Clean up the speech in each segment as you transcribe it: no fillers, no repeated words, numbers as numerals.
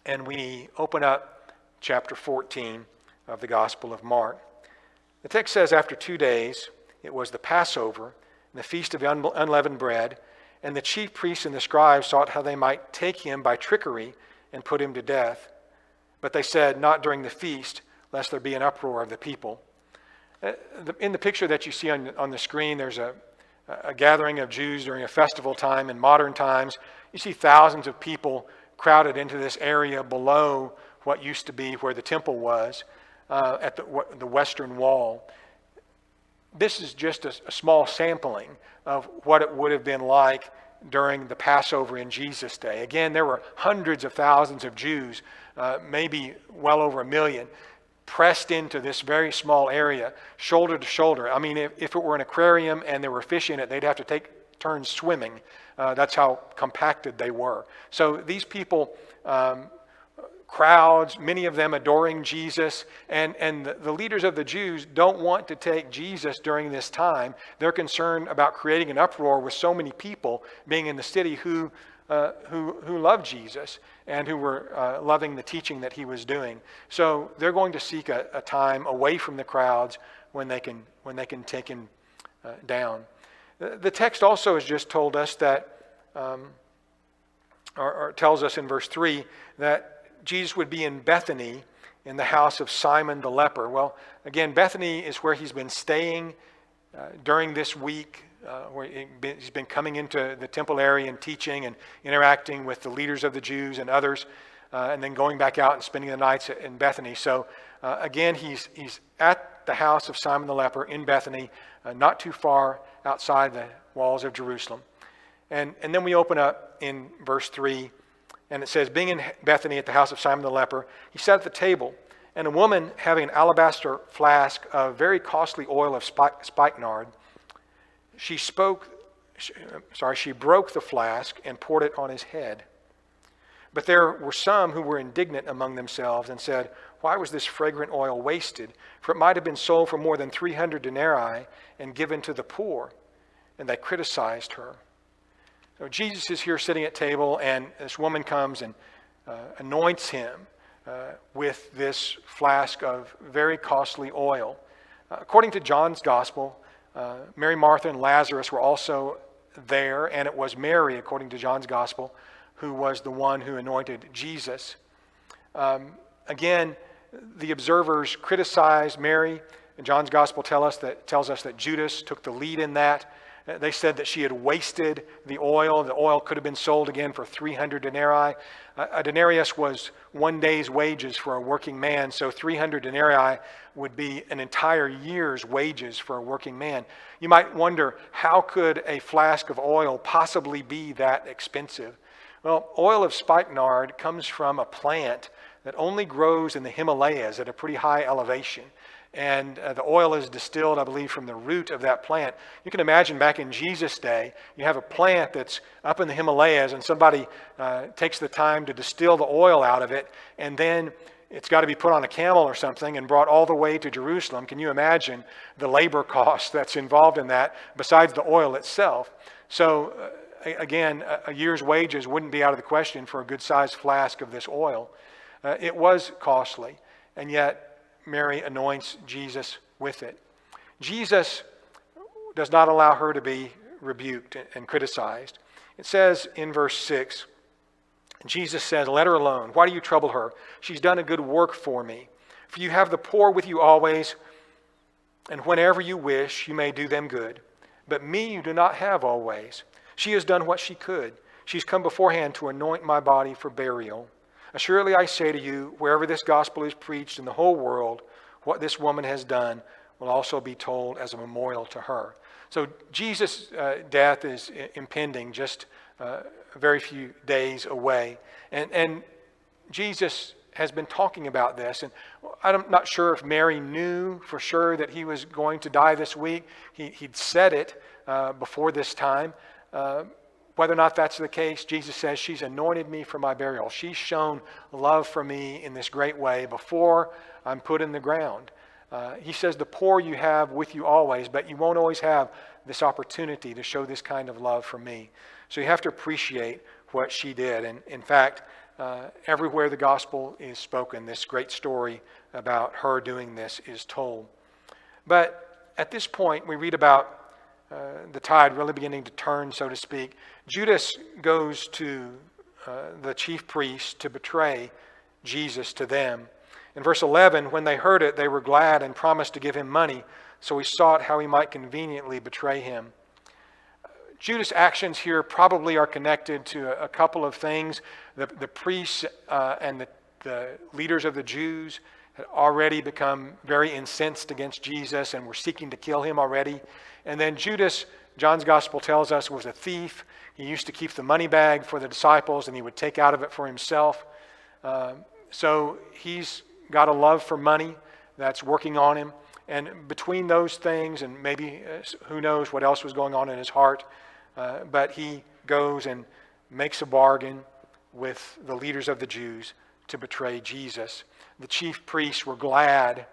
and we open up chapter 14 of the Gospel of Mark. The text says, after 2 days, it was the Passover, and the feast of unleavened bread, and the chief priests and the scribes sought how they might take him by trickery and put him to death. But they said, not during the feast, lest there be an uproar of the people. In the picture that you see on the screen, there's a gathering of Jews during a festival time in modern times. You see thousands of people crowded into this area below what used to be where the temple was, at the western wall. This is just a small sampling of what it would have been like during the Passover in Jesus' day. Again, there were hundreds of thousands of Jews, maybe well over 1 million, pressed into this very small area, shoulder to shoulder. I mean, if it were an aquarium and there were fish in it, they'd have to take turns swimming. That's how compacted they were. So these people, crowds, many of them adoring Jesus, and the leaders of the Jews don't want to take Jesus during this time. They're concerned about creating an uproar with so many people being in the city who loved Jesus and who were loving the teaching that he was doing. So they're going to seek a time away from the crowds when they can take him down. The text also has just told us that, or tells us in verse 3 that Jesus would be in Bethany in the house of Simon the leper. Well, again, Bethany is where he's been staying during this week, where he's been coming into the temple area and teaching and interacting with the leaders of the Jews and others, and then going back out and spending the nights in Bethany. So again, he's at the house of Simon the leper in Bethany, not too far outside the walls of Jerusalem. And then we open up in verse 3, and it says, being in Bethany at the house of Simon the leper, he sat at the table, and a woman having an alabaster flask of very costly oil of spikenard, she broke the flask and poured it on his head. But there were some who were indignant among themselves and said, why was this fragrant oil wasted? For it might have been sold for more than 300 denarii and given to the poor. And they criticized her. So Jesus is here sitting at table, and this woman comes and anoints him with this flask of very costly oil. According to John's Gospel, Mary, Martha, and Lazarus were also there, and it was Mary, according to John's Gospel, who was the one who anointed Jesus. Again, the observers criticized Mary. John's Gospel tells us that Judas took the lead in that. They said that she had wasted the oil. The oil could have been sold again for 300 denarii. A denarius was 1 day's wages for a working man, so 300 denarii would be an entire year's wages for a working man. You might wonder, how could a flask of oil possibly be that expensive? Well, oil of spikenard comes from a plant that only grows in the Himalayas at a pretty high elevation. And the oil is distilled, I believe, from the root of that plant. You can imagine back in Jesus' day, you have a plant that's up in the Himalayas, and somebody takes the time to distill the oil out of it, and then it's got to be put on a camel or something and brought all the way to Jerusalem. Can you imagine the labor cost that's involved in that, besides the oil itself? So, again, a year's wages wouldn't be out of the question for a good-sized flask of this oil. It was costly, and yet Mary anoints Jesus with it. Jesus does not allow her to be rebuked and criticized. It says in verse 6, Jesus says, let her alone. Why do you trouble her? She's done a good work for me. For you have the poor with you always, and whenever you wish, you may do them good. But me you do not have always. She has done what she could. She's come beforehand to anoint my body for burial. Assuredly I say to you, wherever this gospel is preached in the whole world, what this woman has done will also be told as a memorial to her. So Jesus' death is impending, just a very few days away. And Jesus has been talking about this. And I'm not sure if Mary knew for sure that he was going to die this week. He'd said it before this time. Whether or not that's the case, Jesus says, she's anointed me for my burial. She's shown love for me in this great way before I'm put in the ground. He says, the poor you have with you always, but you won't always have this opportunity to show this kind of love for me. So you have to appreciate what she did. And in fact, everywhere the gospel is spoken, this great story about her doing this is told. But at this point, we read about the tide really beginning to turn, so to speak. Judas goes to the chief priests to betray Jesus to them. In verse 11, when they heard it, they were glad and promised to give him money, so he sought how he might conveniently betray him. Judas' actions here probably are connected to a couple of things. The priests and the leaders of the Jews had already become very incensed against Jesus and were seeking to kill him already. And then Judas, John's gospel tells us, was a thief. He used to keep the money bag for the disciples and he would take out of it for himself. So he's got a love for money that's working on him. And between those things, and maybe who knows what else was going on in his heart, but he goes and makes a bargain with the leaders of the Jews to betray Jesus. The chief priests were glad,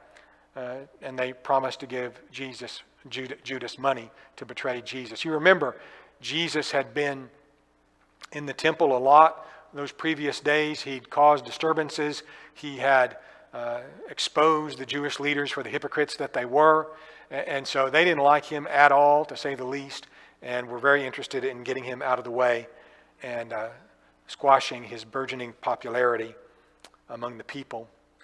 and they promised to give Judas money to betray Jesus. You remember, Jesus had been in the temple a lot those previous days. He'd caused disturbances. He had exposed the Jewish leaders for the hypocrites that they were. And so they didn't like him at all, to say the least, and were very interested in getting him out of the way and squashing his burgeoning popularity among the people.